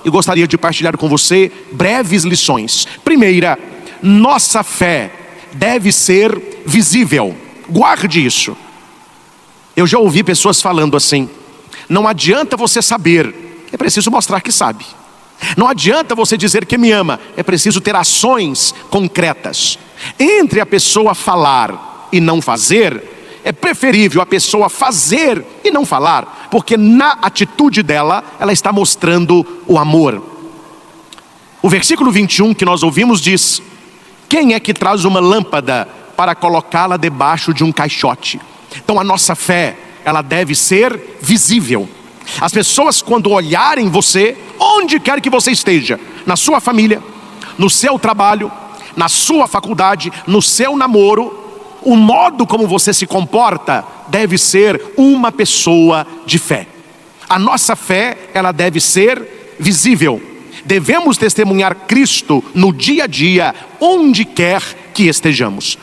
e gostaria de partilhar com você breves lições. Primeira, nossa fé deve ser visível. Guarde isso. Eu já ouvi pessoas falando assim: não adianta você saber, é preciso mostrar que sabe. Não adianta você dizer que me ama, é preciso ter ações concretas. Entre a pessoa falar e não fazer, é preferível a pessoa fazer e não falar, porque na atitude dela, ela está mostrando o amor. O versículo 21 que nós ouvimos diz: quem é que traz uma lâmpada para colocá-la debaixo de um caixote? Então a nossa fé, ela deve ser visível. As pessoas, quando olharem você, onde quer que você esteja, na sua família, no seu trabalho, na sua faculdade, no seu namoro, o modo como você se comporta deve ser uma pessoa de fé. A nossa fé, ela deve ser visível. Devemos testemunhar Cristo no dia a dia, onde quer que estejamos.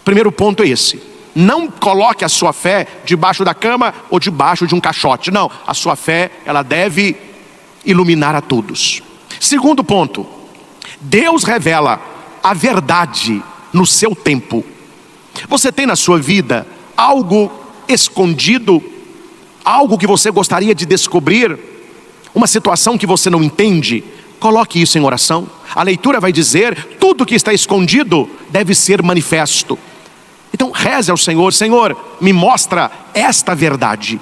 Primeiro ponto é esse: não coloque a sua fé debaixo da cama ou debaixo de um caixote. Não, a sua fé, ela deve iluminar a todos. Segundo ponto, Deus revela a verdade no seu tempo. Você tem na sua vida algo escondido, algo que você gostaria de descobrir, uma situação que você não entende? Coloque isso em oração. A leitura vai dizer: tudo que está escondido deve ser manifesto. Então reze ao Senhor: Senhor, me mostra esta verdade.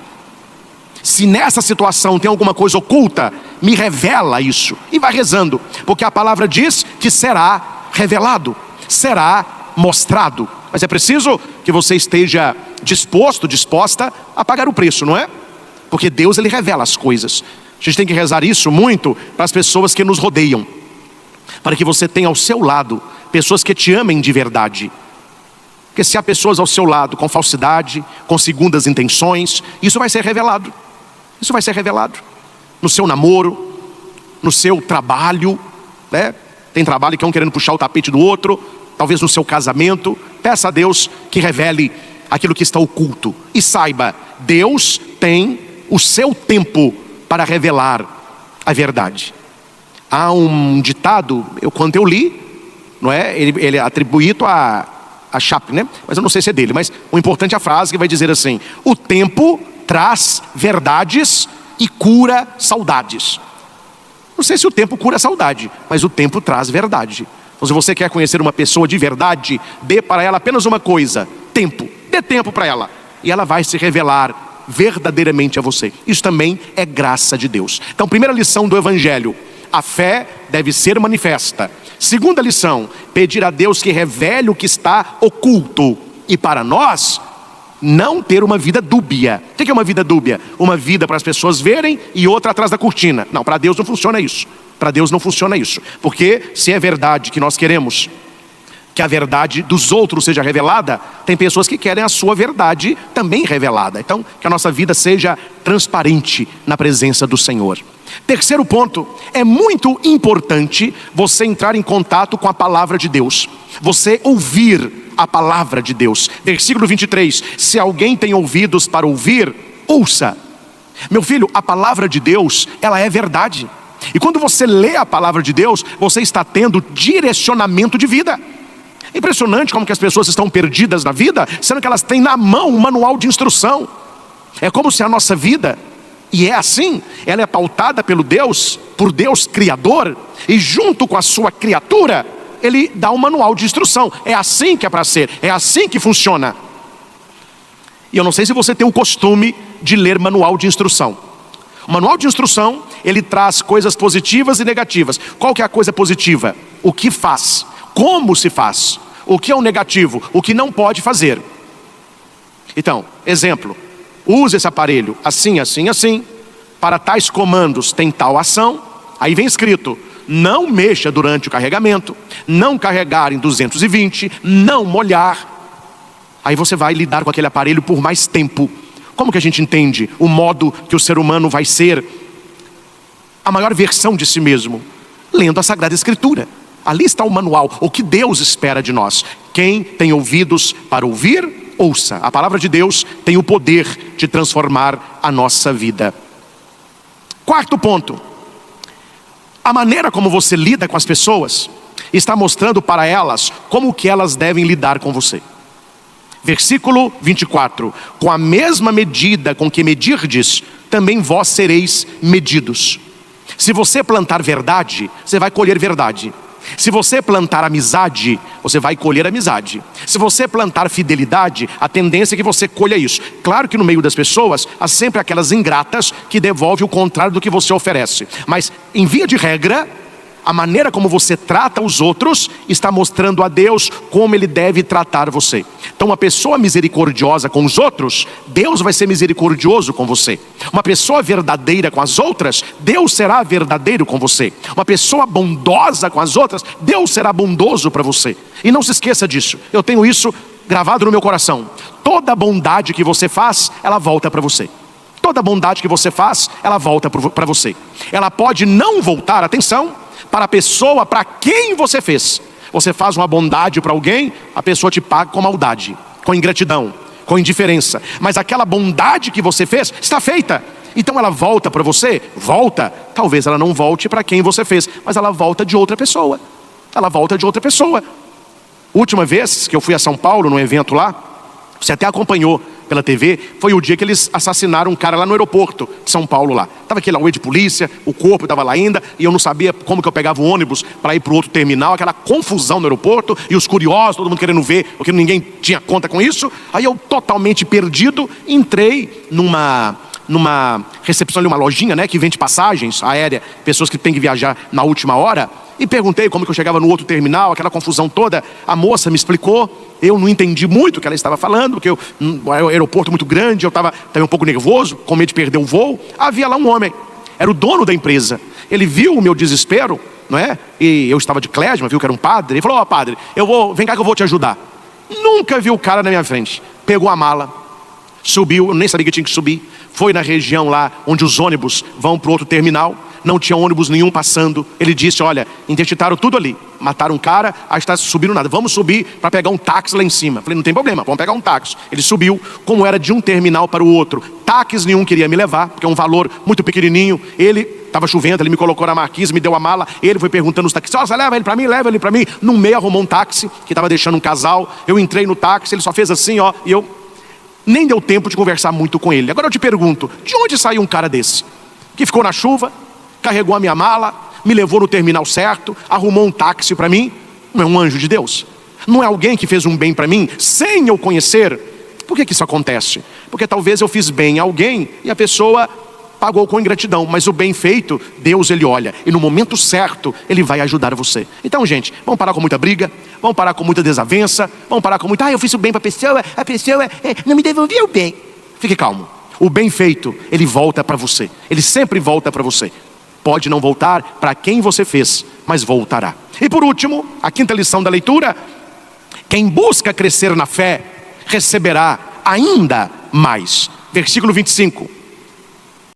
Se nessa situação tem alguma coisa oculta, me revela isso. E vai rezando, porque a palavra diz que será revelado, será mostrado. Mas é preciso que você esteja disposto, disposta a pagar o preço, não é? Porque Deus, Ele revela as coisas. A gente tem que rezar isso muito para as pessoas que nos rodeiam, para que você tenha ao seu lado pessoas que te amem de verdade. Porque se há pessoas ao seu lado com falsidade, com segundas intenções, isso vai ser revelado. Isso vai ser revelado no seu namoro, no seu trabalho, né? Tem trabalho que é um querendo puxar o tapete do outro. Talvez no seu casamento. Peça a Deus que revele aquilo que está oculto. E saiba, Deus tem o seu tempo para revelar a verdade. Há um ditado, quando eu li, não é? Ele é atribuído a Chaplin, né? Mas eu não sei se é dele, mas o importante é a frase que vai dizer assim: o tempo traz verdades e cura saudades. Não sei se o tempo cura a saudade, mas o tempo traz verdade. Então, se você quer conhecer uma pessoa de verdade, dê para ela apenas uma coisa: tempo. Dê tempo para ela, e ela vai se revelar verdadeiramente a você. Isso também é graça de Deus. Então, primeira lição do Evangelho: a fé deve ser manifesta. Segunda lição: pedir a Deus que revele o que está oculto. E para nós, não ter uma vida dúbia. O que é uma vida dúbia? Uma vida para as pessoas verem e outra atrás da cortina. Não, para Deus não funciona isso. Para Deus não funciona isso. Porque se é verdade que nós queremos que a verdade dos outros seja revelada, tem pessoas que querem a sua verdade também revelada. Então, que a nossa vida seja transparente na presença do Senhor. Terceiro ponto: é muito importante você entrar em contato com a palavra de Deus. Você ouvir a palavra de Deus. Versículo 23: se alguém tem ouvidos para ouvir, ouça. Meu filho, a palavra de Deus, ela é verdade. E quando você lê a palavra de Deus, você está tendo direcionamento de vida. É impressionante como que as pessoas estão perdidas na vida, sendo que elas têm na mão um manual de instrução. É como se a nossa vida, e é assim, ela é pautada por Deus Criador, e junto com a sua criatura, Ele dá um manual de instrução. É assim que é para ser, é assim que funciona. E eu não sei se você tem o costume de ler manual de instrução. O manual de instrução, ele traz coisas positivas e negativas. Qual que é a coisa positiva? O que faz, como se faz. O que é o negativo? O que não pode fazer. Então, exemplo: use esse aparelho assim, assim, assim. Para tais comandos tem tal ação. Aí vem escrito: não mexa durante o carregamento, não carregar em 220, não molhar. Aí você vai lidar com aquele aparelho por mais tempo. Como que a gente entende o modo que o ser humano vai ser a maior versão de si mesmo? Lendo a Sagrada Escritura. Ali está o manual, o que Deus espera de nós. Quem tem ouvidos para ouvir, ouça. A palavra de Deus tem o poder de transformar a nossa vida. Quarto ponto: A maneira como você lida com as pessoas está mostrando para elas como que elas devem lidar com você. Versículo 24: com a mesma medida com que medirdes, também vós sereis medidos. Se você plantar verdade, você vai colher verdade. Se você plantar amizade, você vai colher amizade. Se você plantar fidelidade, a tendência é que você colha isso. Claro que no meio das pessoas, há sempre aquelas ingratas que devolvem o contrário do que você oferece. Mas, em via de regra, a maneira como você trata os outros está mostrando a Deus como Ele deve tratar você. Então, uma pessoa misericordiosa com os outros, Deus vai ser misericordioso com você. Uma pessoa verdadeira com as outras, Deus será verdadeiro com você. Uma pessoa bondosa com as outras, Deus será bondoso para você. E não se esqueça disso. Eu tenho isso gravado no meu coração. Toda bondade que você faz, ela volta para você. Toda bondade que você faz, ela volta para você. Ela pode não voltar, atenção, para a pessoa para quem você fez. Você faz uma bondade para alguém, a pessoa te paga com maldade, com ingratidão, com indiferença. Mas aquela bondade que você fez está feita. Então ela volta para você? Volta. Talvez ela não volte para quem você fez, mas ela volta de outra pessoa. Ela volta de outra pessoa. Última vez que eu fui a São Paulo, num evento lá, você até acompanhou pela TV, foi o dia que eles assassinaram um cara lá no aeroporto de São Paulo lá. Estava aquele auê de polícia, o corpo estava lá ainda, e eu não sabia como que eu pegava o ônibus para ir para o outro terminal, aquela confusão no aeroporto, e os curiosos, todo mundo querendo ver, porque ninguém tinha conta com isso. Aí eu, totalmente perdido, entrei numa recepção ali, uma lojinha, né, que vende passagens aéreas, pessoas que têm que viajar na última hora, e perguntei como que eu chegava no outro terminal, aquela confusão toda. A moça me explicou, eu não entendi muito o que ela estava falando, porque o aeroporto muito grande, eu estava também um pouco nervoso, com medo de perder o voo. Havia lá um homem, era o dono da empresa. Ele viu o meu desespero, não é? E eu estava de klezma, viu que era um padre. Ele falou: ó, padre, vem cá que eu vou te ajudar. Nunca vi o cara na minha frente. Pegou a mala, subiu, eu nem sabia que tinha que subir. Foi na região lá onde os ônibus vão para o outro terminal. Não tinha ônibus nenhum passando. Ele disse: olha, interditaram tudo ali. Mataram um cara, aí está subindo nada. Vamos subir para pegar um táxi lá em cima. Falei: não tem problema, vamos pegar um táxi. Ele subiu, como era de um terminal para o outro. Táxi nenhum queria me levar, porque é um valor muito pequenininho. Ele, estava chovendo, ele me colocou na marquise, me deu a mala. Ele foi perguntando aos taxistas: você leva ele para mim, leva ele para mim. No meio arrumou um táxi, que estava deixando um casal. Eu entrei no táxi, ele só fez assim, ó, e eu nem deu tempo de conversar muito com ele. Agora eu te pergunto, de onde saiu um cara desse? Que ficou na chuva, carregou a minha mala, me levou no terminal certo, arrumou um táxi para mim. Não é um anjo de Deus? Não é alguém que fez um bem para mim sem eu conhecer? Por que isso acontece? Porque talvez eu fiz bem a alguém e a pessoa pagou com ingratidão. Mas o bem feito, Deus ele olha, e no momento certo Ele vai ajudar você. Então, gente, vamos parar com muita briga, vamos parar com muita desavença, vamos parar com muita: eu fiz o bem para a pessoa não me devolveu o bem. Fique calmo. O bem feito, ele volta para você. Ele sempre volta para você. Pode não voltar para quem você fez, mas voltará. E por último, a quinta lição da leitura: quem busca crescer na fé, receberá ainda mais. Versículo 25: